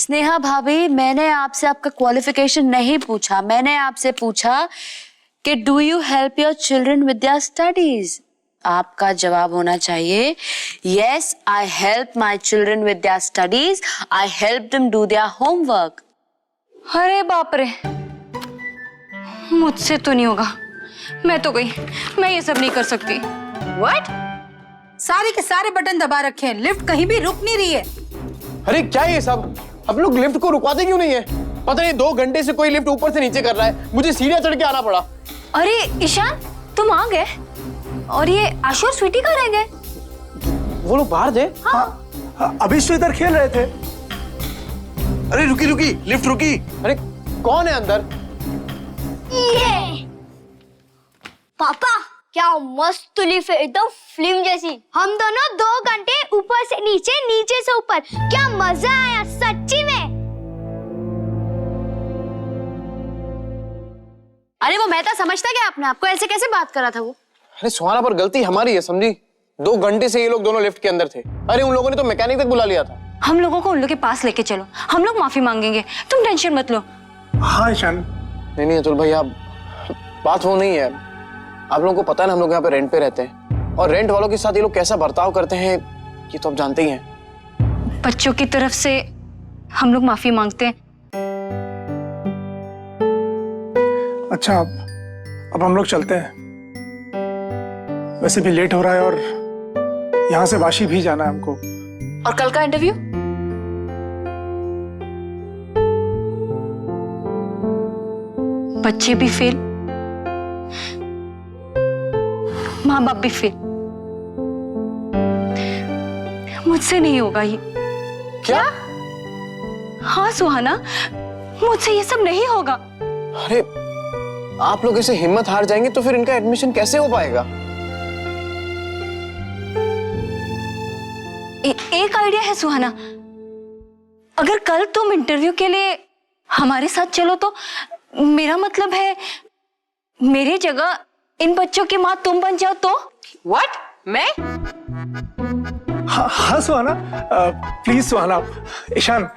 स्नेहा भाभी, मैंने आपसे आपका क्वालिफिकेशन नहीं पूछा, मैंने आपसे पूछा कि do you help your children with their studies. आपका जवाब होना चाहिए yes, I help my children with their studies, I help them do their homework. अरे बाप रे, मुझसे तो नहीं होगा, मैं तो गई, मैं ये सब नहीं कर सकती। व्हाट? सारे के सारे बटन दबा रखे हैं, लिफ्ट कहीं भी रुक नहीं रही है। अरे क्या ये सब, अब लोग लिफ्ट को रुकवाते क्यों नहीं है? पता नहीं 2 घंटे से कोई लिफ्ट ऊपर से नीचे कर रहा है, मुझे सीढ़ियां चढ़ के आना पड़ा। अरे ईशान, तुम आ गए और ये आशु और स्वीटी कहाँ रह गए? वो लोग बाहर थे। हाँ, अभी तो इधर खेल रहे थे। अरे रुकी रुकी, लिफ्ट रुकी। अरे कौन है अंदर? ये पापा, क्या मस्त लिफ्ट है, एकदम फिल्म जैसी। हम दोनों 2 घंटे ऊपर से नीचे, नीचे से ऊपर, क्या मजा आया सच्ची में। अरे वो मेहता समझता क्या अपने आपको, ऐसे कैसे बात कर रहा था वो? अरे सुहाना, पर गलती हमारी है, समझी? 2 घंटे से ये लोग दोनों लिफ्ट के अंदर थे। अरे उन लोगों ने तो मैकेनिक तक बुला लिया था। हम लोगों को उन लोगों के पास लेके चलो, हम लोग माफी मांगेंगे, तुम टेंशन मत लो। हाँ ईशान। नहीं अतुल भैया, बात वो नहीं है। आप लोगों को पता है ना, हम लोग यहाँ पे रेंट पे रहते हैं और रेंट वालों के साथ ये लोग कैसा बर्ताव करते हैं ये तो आप जानते ही हैं। बच्चों की तरफ से हम लोग माफी मांगते हैं। अच्छा, अब हम लोग चलते हैं, वैसे भी लेट हो रहा है और यहाँ से वाशी भी जाना है हमको। और कल का इंटरव्यू? बच्चे भी फेल, माँ बाप भी फेल, मुझसे नहीं होगा ये। क्या? हाँ सुहाना, मुझसे ये सब नहीं होगा। अरे आप लोग ऐसे हिम्मत हार जाएंगे तो फिर इनका एडमिशन कैसे हो पाएगा? एक आइडिया है सुहाना, अगर कल तुम इंटरव्यू के लिए हमारे साथ चलो तो मेरा मतलब है मेरी जगह इन बच्चों की माँ तुम बन जाओ तो। व्हाट? मैं? हाँ सुहाना, प्लीज सुहाना, ईशान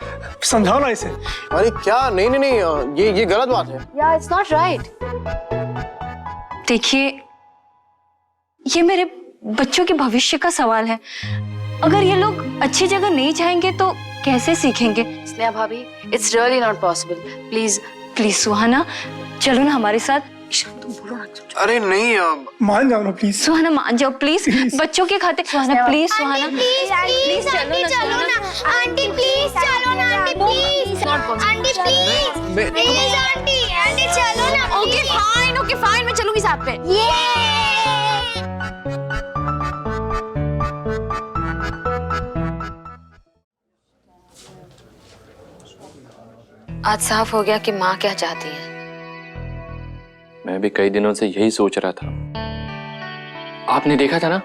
समझाओ ना इसे। अरे क्या? नहीं, ये गलत बात है। या इट्स नॉट राइट। देखिए, ये मेरे बच्चों के भविष्य का सवाल है, अगर ये लोग अच्छी जगह नहीं जाएंगे तो कैसे सीखेंगे? स्नेहा भाभी, it's really not possible, please please Suhana, चलो ना हमारे साथ। तुम बोलो ना। अरे नहीं, मान जाओ ना प्लीज। सुहाना मान जाओ प्लीज, बच्चों के खाते। सुहाना प्लीज, सुहाना प्लीज चलो ना, आंटी प्लीज चलो ना, aunty please, aunty please, please aunty, aunty चलो ना। ओके फाइन, मैं चलूंगी साथ पे। आज साफ हो गया कि माँ क्या चाहती है। मैं भी कई दिनों से यही सोच रहा था। आपने देखा था ना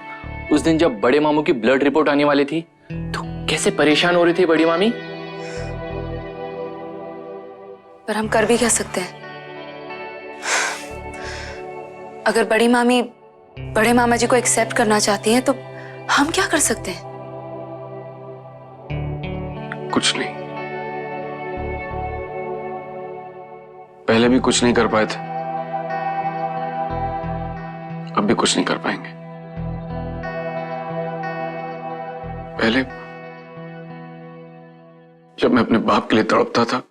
उस दिन जब बड़े मामू की ब्लड रिपोर्ट आने वाली थी तो कैसे परेशान हो रही थी बड़ी मामी। पर हम कर भी क्या सकते हैं? अगर बड़ी मामी बड़े मामा जी को एक्सेप्ट करना चाहती हैं तो हम क्या कर सकते हैं? कुछ नहीं, पहले भी कुछ नहीं कर पाए थे, अब भी कुछ नहीं कर पाएंगे। पहले जब मैं अपने बाप के लिए तड़पता था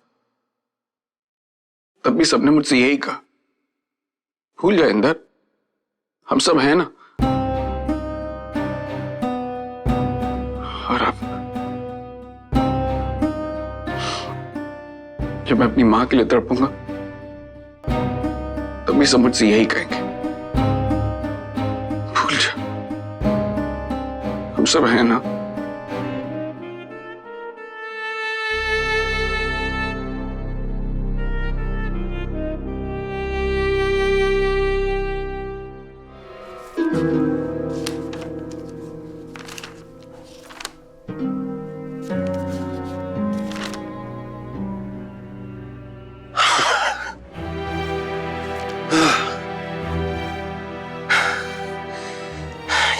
तब भी सबने मुझसे यही कहा, भूल जा इंदर, हम सब हैं ना। और अब जब मैं अपनी मां के लिए तड़पूंगा तब भी सब मुझसे यही कहेंगे, भूल जा, हम सब हैं ना।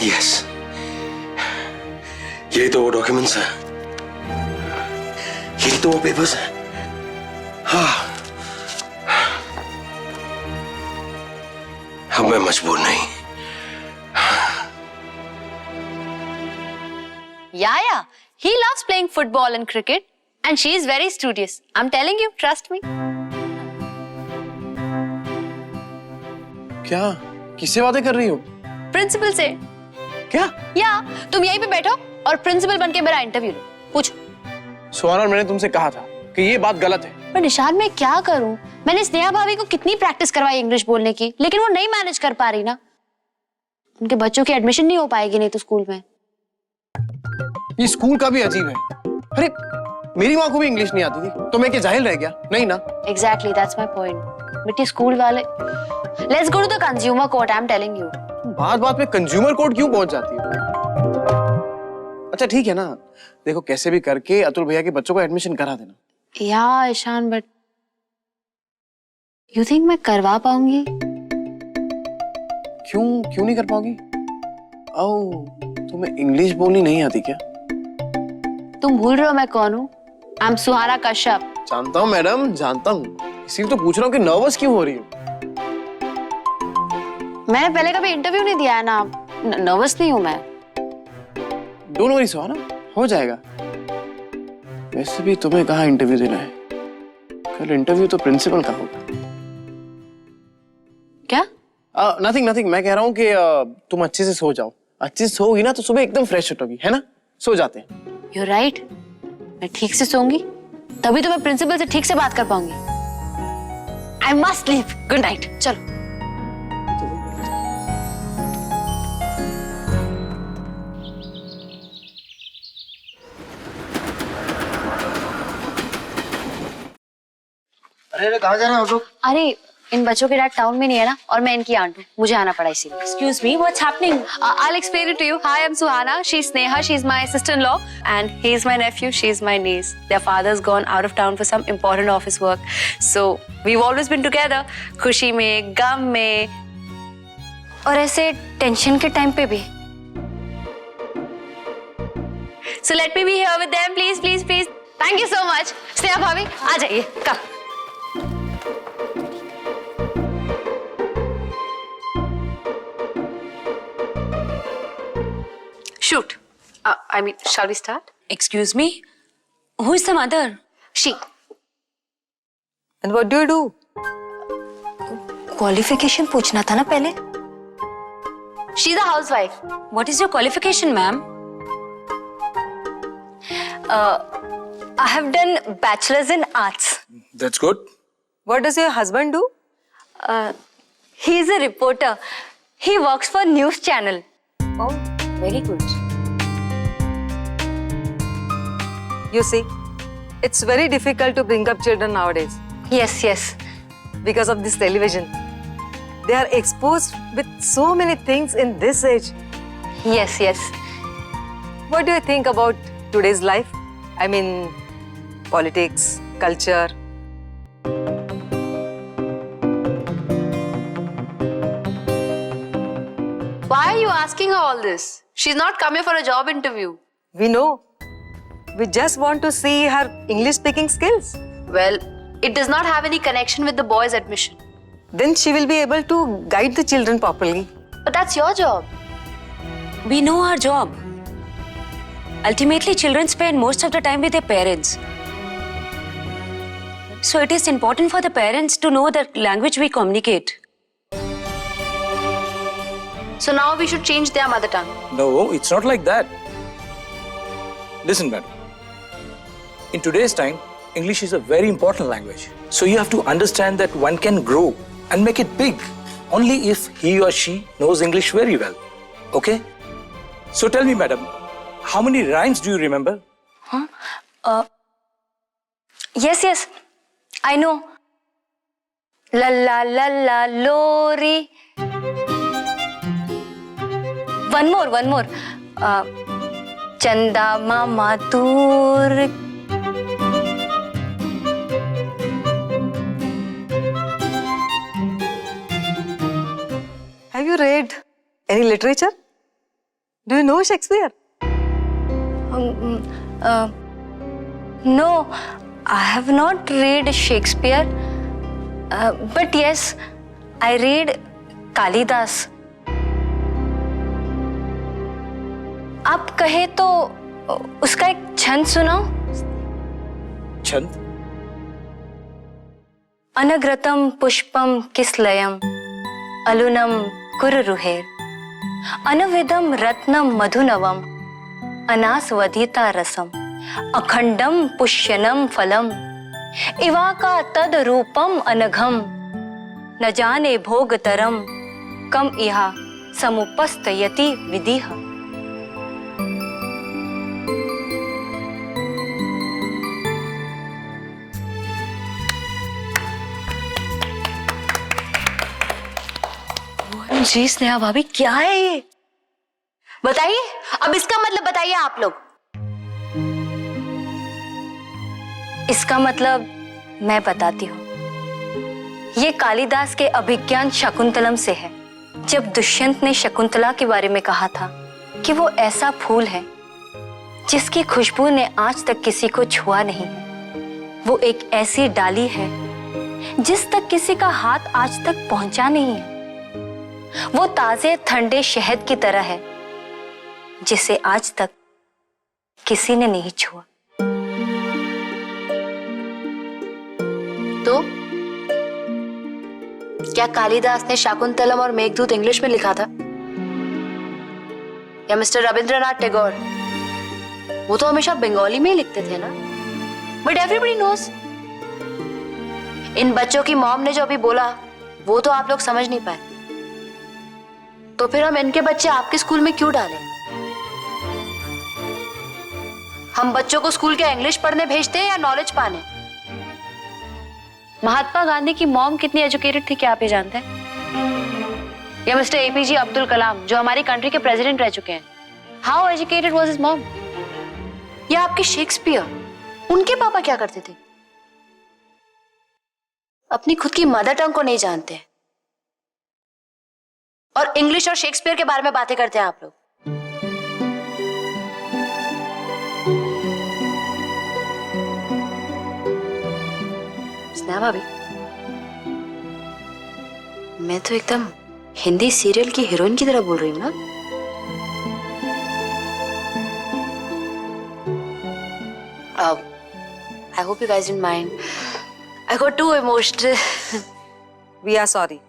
यस, तो वो पेपर्स हैं। हाँ, अब मैं मजबूर नहीं। Yeah. He loves playing football and cricket, and she is very studious. I'm telling you, trust me. क्या किससे बातें कर रही हो? प्रिंसिपल से। क्या? या तुम यहीं पे बैठो और प्रिंसिपल बनके मेरा इंटरव्यू लो। पूछो। सुहाना, मैंने तुमसे कहा था कि ये बात गलत है। पर निशान मैं क्या करूं? मैंने स्नेहा भाभी को कितनी प्रैक्टिस करवाई इंग्लिश बोलने की, लेकिन वो नहीं मैनेज कर पा रही ना। उनके बच्चों की एडमिशन नहीं हो पाएगी नहीं तो स्कूल में। ये स्कूल का भी अजीब है। अरे मेरी माँ को भी इंग्लिश नहीं आती थी, तो मैं क्या जाहिल रह गया? नहीं ना। Exactly, that's my point. बेटी स्कूल वाले। Let's go to the consumer court. I'm telling you. बात बात में कंज्यूमर कोर्ट क्यों पहुंच जाती है? अच्छा ठीक है ना, देखो कैसे भी करके अतुल भैया के बच्चों को एडमिशन करा देना। Yeah, Ishan, but you think मैं करवा पाऊंगी? क्यों नहीं कर पाओगी? ओह, तुम्हें इंग्लिश बोलनी नहीं आती क्या? तुम भूल रहे हो मैं कौन हूँ? I'm सुहाना कश्यप। जानता हूँ मैडम, जानता हूँ, इसीलिए तो पूछ रहा हूँ कि नर्वस क्यों हो रही हो? मैंने पहले कभी इंटरव्यू नहीं दिया है ना, नर्वस नहीं हूँ मैं। डोंट वरी सुहाना, हो जाएगा। वैसे भी तुम्हें कहाँ इंटरव्यू देना है? कल इंटरव्यू तो प्रिंसिपल का होगा। क्या? नथिंग, मैं कह रहा हूँ कि तुम अच्छे से सो जाओ। अच्छे से सोओगी ना तो सुबह एकदम फ्रेश उठोगी, है ना? सो जाते हैं। You're right. मैं ठीक से सोऊंगी, तभी तो मैं प्रिंसिपल से ठीक से बात कर पाऊंगी। I must leave. Good night. चलो। अरे कहाँ जा रहे हैं आप लोग? अरे इन बच्चों के डैड टाउन में नहीं है ना, और मैं इनकी आंट हूँ, मुझे आना पड़ा इसीलिए। Excuse me, what's happening? I'll explain it to you. Hi, I'm Suhana. She's Sneha. She's my sister-in-law, and he's my nephew. She's my niece. Their father's gone out of town for some important office work, so we've always been together. खुशी में, गम में, और ऐसे tension के time पे भी। so let me be here with them, please, please, please. Thank you so much. Sneha भाभी, आ जाइए, come. Shoot. I mean, shall we start? Excuse me, who is the mother? She. And what do you do? Qualification पूछना था ना पहले। She's a housewife. What is your qualification, ma'am? I have done bachelor's in arts. That's good. What does your husband do? He is a reporter. He works for news channel. Oh, very good. You see, it's very difficult to bring up children nowadays Yes. because of this television. They are exposed with so many things in this age. Yes. What do you think about today's life? I mean, politics, culture. Why are you asking her all this? She's not come here for a job interview. We know. We just want to see her English speaking skills. Well, it does not have any connection with the boys' admission. Then she will be able to guide the children properly. But that's your job. We know our job. Ultimately, children spend most of the time with their parents. So it is important for the parents to know the language we communicate. So now we should change their mother tongue. No, it's not like that. Listen, madam. In today's time, English is a very important language. So you have to understand that one can grow and make it big only if he or she knows English very well. Okay? So tell me, madam, how many rhymes do you remember? Yes. I know. La la la la lori. One more. Chanda mama dur. Have you read any literature? Do you know Shakespeare? No, I have not read Shakespeare, but yes, I read Kalidas. आप कहे तो उसका एक छंद सुनाओ. छंद? अनग्रतम पुष्पम किसलयम अलुनम कुरुरुहेर अनविदम रत्नम मधुनवम अनास्वधिता रसम अखंडम पुष्यनम फलम इवाका तद रूपम अनघम न जाने भोगतरम कम इहा समुपस्थयति विधिः. जी स्नेहा भाभी, क्या है ये? बताइए, अब इसका मतलब बताइए आप लोग. इसका मतलब मैं बताती हूँ. ये कालिदास के अभिज्ञान शकुंतलम से है. जब दुष्यंत ने शकुंतला के बारे में कहा था कि वो ऐसा फूल है जिसकी खुशबू ने आज तक किसी को छुआ नहीं है. वो एक ऐसी डाली है जिस तक किसी का हाथ आज तक पहुंचा नहीं है. वो ताजे ठंडे शहद की तरह है जिसे आज तक किसी ने नहीं छुआ. तो क्या कालिदास ने शाकुंतलम और मेघदूत इंग्लिश में लिखा था, या मिस्टर रविंद्रनाथ टैगोर? वो तो हमेशा बंगाली में ही लिखते थे ना. But everybody knows. इन बच्चों की मॉम ने जो अभी बोला वो तो आप लोग समझ नहीं पाए. तो फिर हम इनके बच्चे आपके स्कूल में क्यों डालें? हम बच्चों को स्कूल के इंग्लिश पढ़ने भेजते हैं या नॉलेज पाने? महात्मा गांधी की मॉम कितनी एजुकेटेड थी क्या आप ये जानते हैं? या मिस्टर एपीजे अब्दुल कलाम जो हमारी कंट्री के प्रेसिडेंट रह चुके हैं, how educated was his mom? या आपके शेक्सपियर, उनके पापा क्या करते थे? अपनी खुद की मदर टंग को नहीं जानते और इंग्लिश और शेक्सपियर के बारे में बातें करते हैं आप लोग. स्नेहा भाभी, मैं तो एकदम हिंदी सीरियल की हीरोइन की तरह बोल रही हूँ ना. I hope you guys didn't mind. I got too emotional. We are sorry.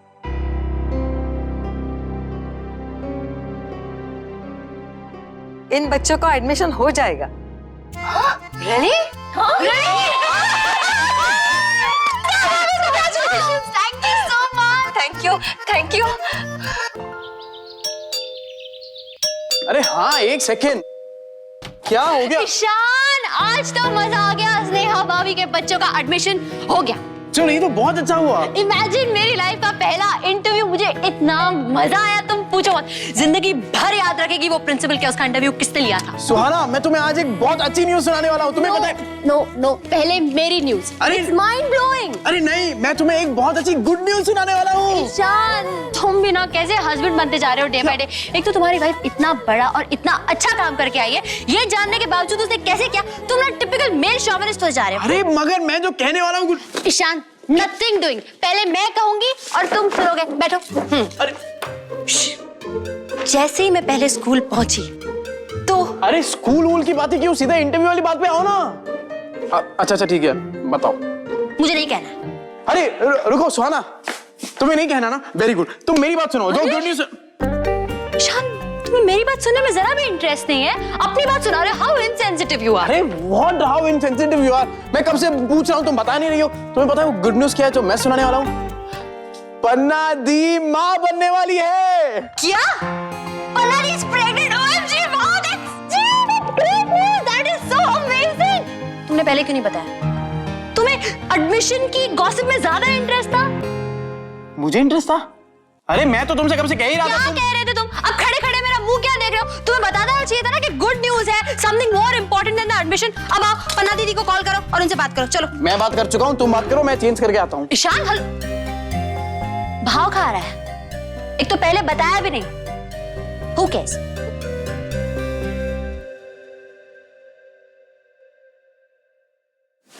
इन बच्चों का एडमिशन हो जाएगा. Really? Thank you. अरे हाँ, एक सेकेंड. क्या हो गया? ईशान, आज तो मजा आ गया. स्नेहा भाभी के बच्चों का एडमिशन हो गया. चलो, ये तो बहुत अच्छा हुआ. इमेजिन, मेरी लाइफ का पहला इंटरव्यू. मुझे इतना मजा आया, तुम पूछो मत. जिंदगी भर याद रखेगी वो प्रिंसिपल के उसका इंटरव्यू किसने लिया था. सुहाना, मैं तुम्हें आज एक बहुत अच्छी न्यूज सुनाने वाला हूँ. तुम्हें पता है? नो, पहले मेरी न्यूज. अरे माइंड ब्लोइंग. अरे नहीं, मैं तुम्हें एक बहुत अच्छी गुड न्यूज सुनाने वाला हूँ. ईशान, तुम भी ना कैसे हस्बैंड बनते जा रहे हो डे बाय डे. एक तो तुम्हारी वाइफ इतना बड़ा और इतना अच्छा काम करके आई है, ये जानने के बावजूद उसने कैसे किया. तुम ना टिपिकल मेल शॉविनिस्ट हो जा रहे हो. अरे मगर मैं जो कहने वाला हूँ. Ishan, nothing doing. पहले मैं कहूंगी और तुम सुनोगे. बैठो. अरे जैसे ही मैं पहले स्कूल पहुंची तो अरे स्कूल वूल की बातें क्यों, सीधा इंटरव्यू वाली बात पे आओ ना. अच्छा ठीक है, बताओ. मुझे नहीं कहना. अरे रुको सुहाना, तुम्हें नहीं कहना ना. Very good. तुम मेरी बात सुनो. जो गुड न्यूज. ईशान, तुम्हें मेरी बात सुनने में जरा भी इंटरेस्ट नहीं है. अपनी बात सुना रहे हो. How insensitive you are. अरे what, how insensitive you are. मैं कब से पूछ रहा हूँ, तुम बता नहीं रही हो. तुम्हें पता है वो गुड न्यूज क्या है जो मैं सुनाने वाला हूँ? पन्ना दी माँ बनने वाली है. क्या? पन्ना दी is pregnant. OMG, wow, that's great news. That is so amazing. तुमने पहले क्यों नहीं बताया? तुम्हें एडमिशन की गॉसिप में ज्यादा इंटरेस्ट था. मुझे इंटरेस्ट था? अरे मैं तो तुमसे कब से कह ही रहा था. क्या कह रहे थे तुम? अब खड़े खड़े मेरा मुंह क्या देख रहे हो? तुम्हें बता देना चाहिए था ना कि गुड न्यूज है, something more important than the admission. अब आओ, पन्ना दीदी को कॉल करो और उनसे बात करो. चलो. मैं बात कर चुका हूँ, तुम बात करो, मैं चेंज करके आता हूँ. ईशान, हल भाव खा रहा है. एक तो पहले बताया भी नहीं. Who cares?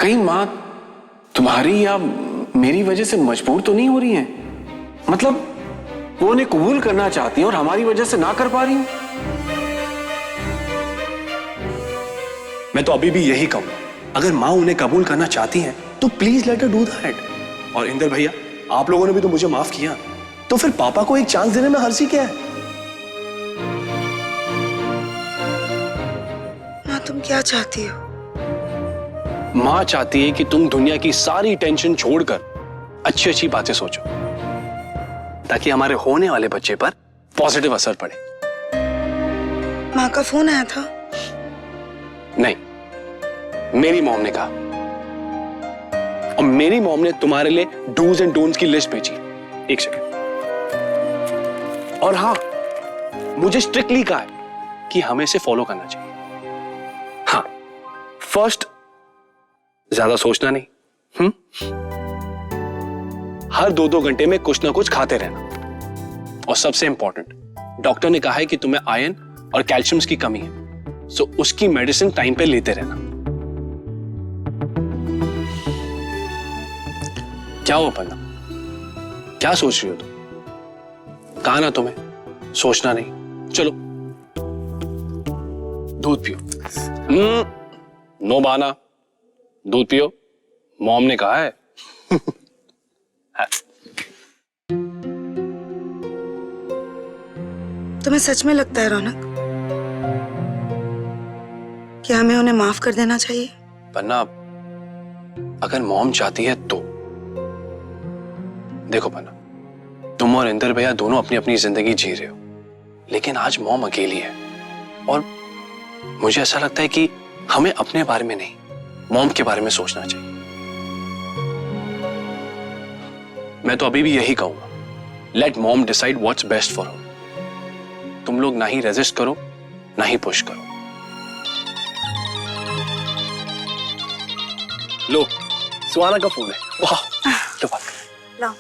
कहीं माँ तुम्हारी या मेरी वजह से मजबूर तो नहीं हो रही हैं? मतलब वो उन्हें कबूल करना चाहती हैं और हमारी वजह से ना कर पा रही हैं। मैं तो अभी भी यही कहूंगा, अगर माँ उन्हें कबूल करना चाहती हैं तो please let her do that. और इंदर भैया, आप लोगों ने भी तो मुझे माफ किया, तो फिर पापा को एक चांस देने में हर्जी क्या है? माँ तुम क्या चाहती हो? माँ चाहती है कि तुम दुनिया की सारी टेंशन छोड़कर अच्छी अच्छी बातें सोचो, ताकि हमारे होने वाले बच्चे पर पॉजिटिव असर पड़े। माँ का फोन आया था? नहीं, मेरी मॉम ने कहा, और मेरी मॉम ने तुम्हारे लिए डूज एंड डोंट्स की लिस्ट भेजी। एक सेकंड। और हाँ, मुझे स्ट्रिक्टली कहा है कि हमें इसे फॉलो करना चाहिए। हाँ, फर्स्ट, ज्यादा सोचना नहीं, हर 2-2 घंटे में कुछ ना कुछ खाते रहना, और सबसे इंपॉर्टेंट, डॉक्टर ने कहा है कि तुम्हें आयरन और कैल्शियम की कमी है, सो उसकी मेडिसिन टाइम पे लेते रहना। क्या हुआ पन्ना, क्या सोच रही हो तुम? कहा ना तुम्हें सोचना नहीं। चलो दूध पियो। नो बहाना, दूध पियो, मॉम ने कहा है। तुम्हें सच में लगता है रौनक कि हमें उन्हें माफ कर देना चाहिए? पन्ना, अगर मॉम चाहती है तो। देखो पन्ना, तुम और इंदर भैया दोनों अपनी अपनी जिंदगी जी रहे हो, लेकिन आज मॉम अकेली है, और मुझे ऐसा लगता है कि हमें अपने बारे में नहीं, मॉम के बारे में सोचना चाहिए। मैं तो अभी भी यही कहूंगा, let mom decide what's best for her. तुम लोग ना ही रेजिस्ट करो, ना ही पुश करो। लो, सुहाना का फोन है। वाह, लो बात कर। लाओ।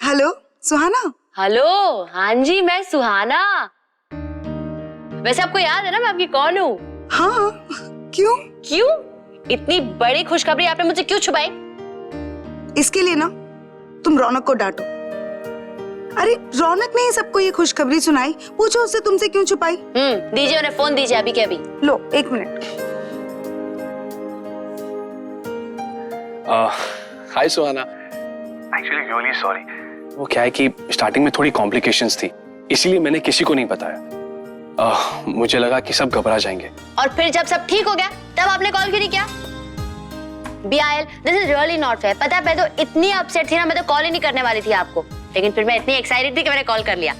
हेलो सुहाना। हेलो, हाँ जी, मैं सुहाना। वैसे आपको याद है ना मैं आपकी कौन हूँ? हाँ, क्यों? क्यों? इतनी बड़ी खुशखबरी आपने मुझे क्यों छुपाई? इसके लिए ना तुम रौनक को डांटो। अरे रौनक ने ही सबको ये खुशखबरी सुनाई, पूछो उससे तुमसे क्यों छुपाई। दीजिए उन्हें फोन, दीजिए अभी के अभी। लो 1 मिनट। हाय सुहाना। एक्चुअली रियली सॉरी, वो क्या है कि स्टार्टिंग में थोड़ी कॉम्प्लिकेशंस थी, इसीलिए मैंने किसी को नहीं बताया। मुझे लगा कि सब घबरा जाएंगे। और फिर जब सब ठीक हो गया तब आपने कॉल क्यों नहीं किया? BIL, this is really not fair. पता है मैं तो इतनी अपसेट थी ना, मैं तो कॉल ही नहीं करने वाली थी आपको, लेकिन फिर मैं इतनी एक्साइटेड थी कि मैंने कॉल कर लिया।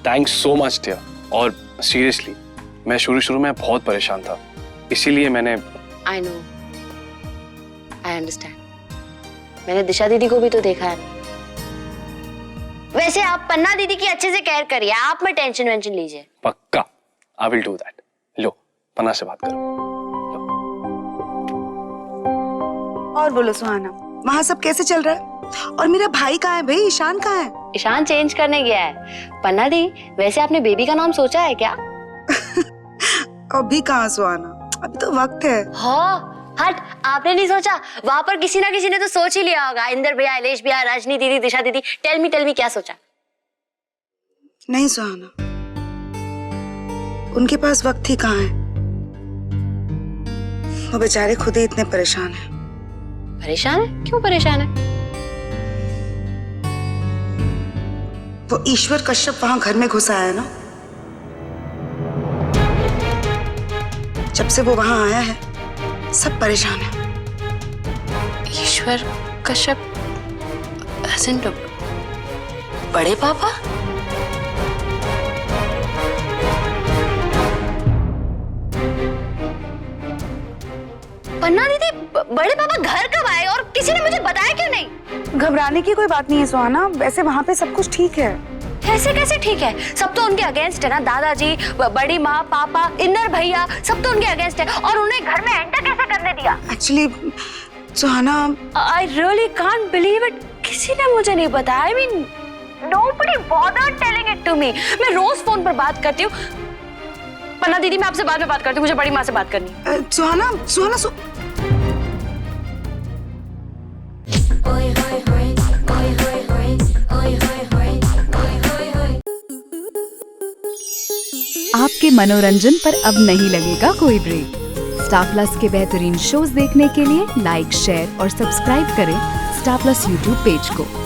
Thanks so much dear. और सीरियसली मैं शुरू में बहुत परेशान था, इसीलिए मैंने। I know, I understand. मैंने दिशा दीदी को भी तो देखा है। वैसे आप पन्ना दीदी की अच्छे से केयर करिए, आप में टेंशन वेंशन लीजिए। पक्का, आई विल डू दैट। लो पन्ना से बात करो। और बोलो सुहाना, वहाँ सब कैसे चल रहा है? और मेरा भाई कहाँ है भाई? ईशान कहाँ है? ईशान चेंज करने गया है। पन्ना दी, वैसे आपने बेबी का नाम सोचा है क्या? अभी कहाँ सुहाना, अभी तो वक्त है। हाँ, हट, आपने नहीं सोचा? वहां पर किसी ना किसी ने तो सोच ही लिया होगा। इंदर भैया, अलेश भैया, रजनी दीदी, दिशा दीदी। टेल मी क्या सोचा? नहीं सुहाना, उनके पास वक्त ही कहाँ है। वो बेचारे खुद ही इतने परेशान हैं। परेशान है? क्यों परेशान है? वो ईश्वर कश्यप वहां घर में घुसा है ना, जब से वो वहां आया है सब परेशान है। ईश्वर कश्यप, बड़े पापा? पन्ना दीदी, बड़े पापा घर कब आए और किसी ने मुझे बताया क्यों नहीं? घबराने की कोई बात नहीं है सुहाना, वैसे वहां पे सब कुछ ठीक है। ऐसे कैसे ठीक है? सब तो उनके अगेंस्ट है ना, दादाजी, बड़ी माँ, पापा, इंदर भैया, सब तो उनके अगेंस्ट है, और उन्हें घर में एंटर कैसे करने दिया? Actually Suhana, I really can't believe it, किसी ने मुझे नहीं बताया। I mean, nobody bothered telling it to me। मैं रोज फोन पर बात करती हूँ, पन्ना दीदी मैं आपसे बाद में बात करती हूँ, मुझे बड़ी माँ से बात करनी है। सुहाना सुहाना आपके मनोरंजन पर अब नहीं लगेगा कोई ब्रेक। स्टार प्लस के बेहतरीन शोज देखने के लिए लाइक, शेयर और सब्सक्राइब करें स्टार प्लस यूट्यूब पेज को।